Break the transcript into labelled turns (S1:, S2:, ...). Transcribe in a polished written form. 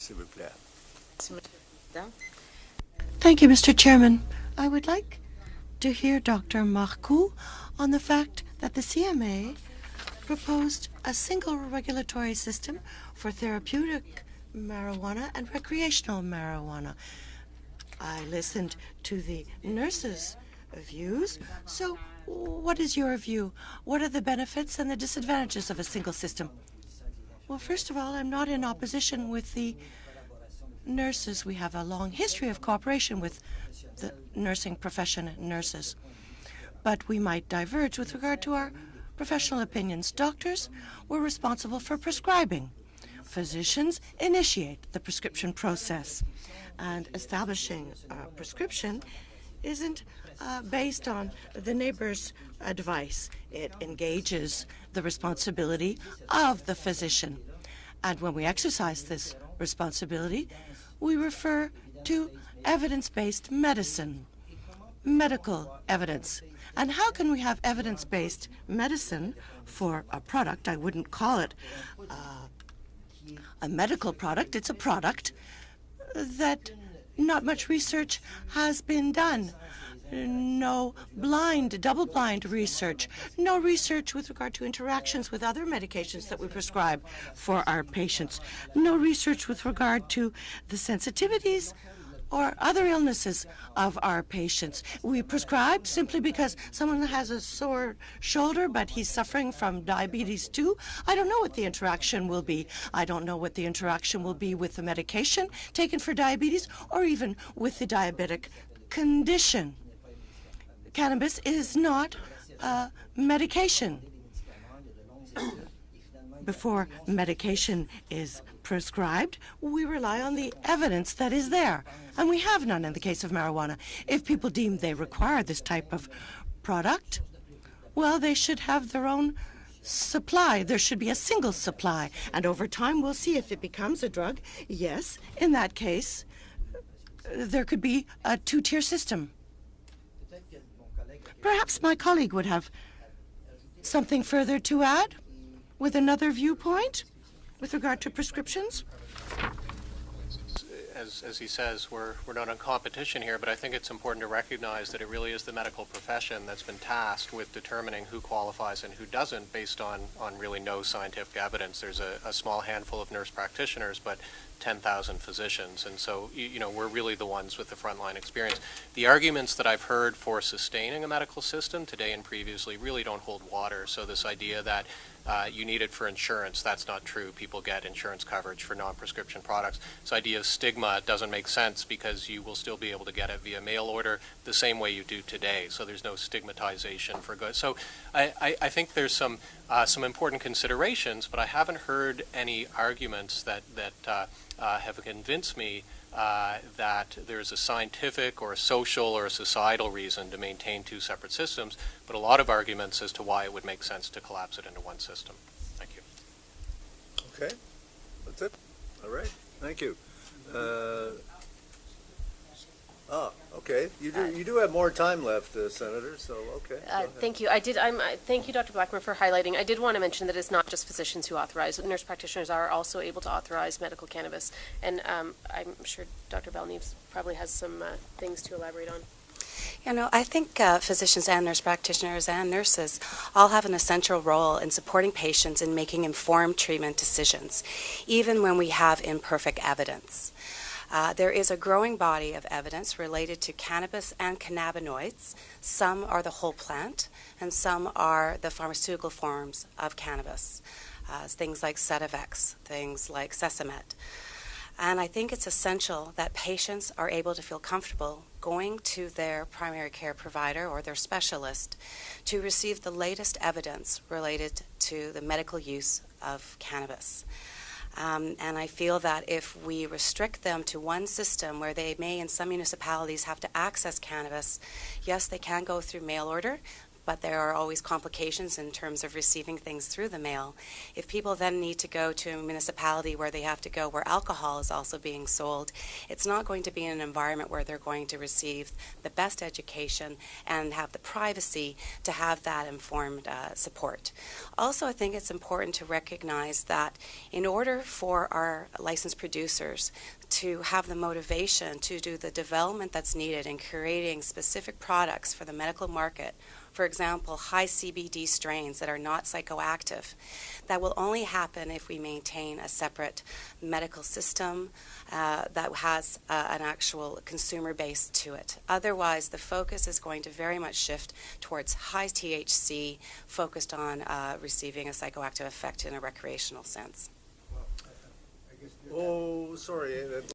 S1: s'il vous plaît.
S2: Thank you, Mr. Chairman. I would like to hear Dr. Marcoux on the fact that the CMA proposed a single regulatory system for therapeutic marijuana and recreational marijuana. I listened to the nurses' views, so what is your view? What are the benefits and the disadvantages of a single system? Well, first of all, I'm not in opposition with the nurses. We have a long history of cooperation with the nursing profession and nurses. But we might diverge with regard to our professional opinions. Doctors were responsible for prescribing. Physicians initiate the prescription process. And establishing a prescription isn't based on the neighbor's advice. It engages the responsibility of the physician. And when we exercise this responsibility, we refer to evidence-based medicine, medical evidence. And how can we have evidence-based medicine for a product? I wouldn't call it a medical product. It's a product that not much research has been done. No blind, double-blind research. No research with regard to interactions with other medications that we prescribe for our patients. No research with regard to the sensitivities or other illnesses of our patients. We prescribe simply because someone has a sore shoulder, but he's suffering from diabetes too. I don't know what the interaction will be. I don't know what the interaction will be with the medication taken for diabetes or even with the diabetic condition. Cannabis is not a medication. Before medication is prescribed, we rely on the evidence that is there, and we have none in the case of marijuana. If people deem they require this type of product, well, they should have their own supply. There should be a single supply, and over time we'll see if it becomes a drug. Yes, in that case, there could be a two-tier system. Perhaps my colleague would have something further to add with another viewpoint with regard to prescriptions.
S3: As he says, we're not in competition here, but I think it's important to recognize that it really is the medical profession that's been tasked with determining who qualifies and who doesn't based on really no scientific evidence. There's a small handful of nurse practitioners, but 10,000 physicians, and so we're really the ones with the frontline experience. The arguments that I've heard for sustaining a medical system today and previously really don't hold water. So this idea that you need it for insurance, that's not true. People get insurance coverage for non-prescription products. This idea of stigma doesn't make sense because you will still be able to get it via mail order the same way you do today. So there's no stigmatization for goods. So I think there's some important considerations, but I haven't heard any arguments that have convinced me that there's a scientific or a social or a societal reason to maintain two separate systems, but a lot of arguments as to why it would make sense to collapse it into one system. Thank you.
S1: Okay, that's it. All right, thank you. Okay. You do have more time left, Senator. So okay.
S4: Thank you. Thank you, Dr. Blackmer, for highlighting. I did want to mention that it's not just physicians who authorize. Nurse practitioners are also able to authorize medical cannabis, and I'm sure Dr. Belneves probably has some things to elaborate on.
S5: I think physicians and nurse practitioners and nurses all have an essential role in supporting patients in making informed treatment decisions, even when we have imperfect evidence. There is a growing body of evidence related to cannabis and cannabinoids. Some are the whole plant, and some are the pharmaceutical forms of cannabis, things like Setivex, things like Sesamet. And I think it's essential that patients are able to feel comfortable going to their primary care provider or their specialist to receive the latest evidence related to the medical use of cannabis. And I feel that if we restrict them to one system where they may in some municipalities have to access cannabis, yes, they can go through mail order, but there are always complications in terms of receiving things through the mail. If people then need to go to a municipality where they have to go where alcohol is also being sold, it's not going to be an environment where they're going to receive the best education and have the privacy to have that informed support. Also, I think it's important to recognize that in order for our licensed producers to have the motivation to do the development that's needed in creating specific products for the medical market, for example, high CBD strains that are not psychoactive, that will only happen if we maintain a separate medical system that has an actual consumer base to it. Otherwise, the focus is going to very much shift towards high THC, focused on receiving a psychoactive effect in a recreational sense.
S1: Oh, sorry.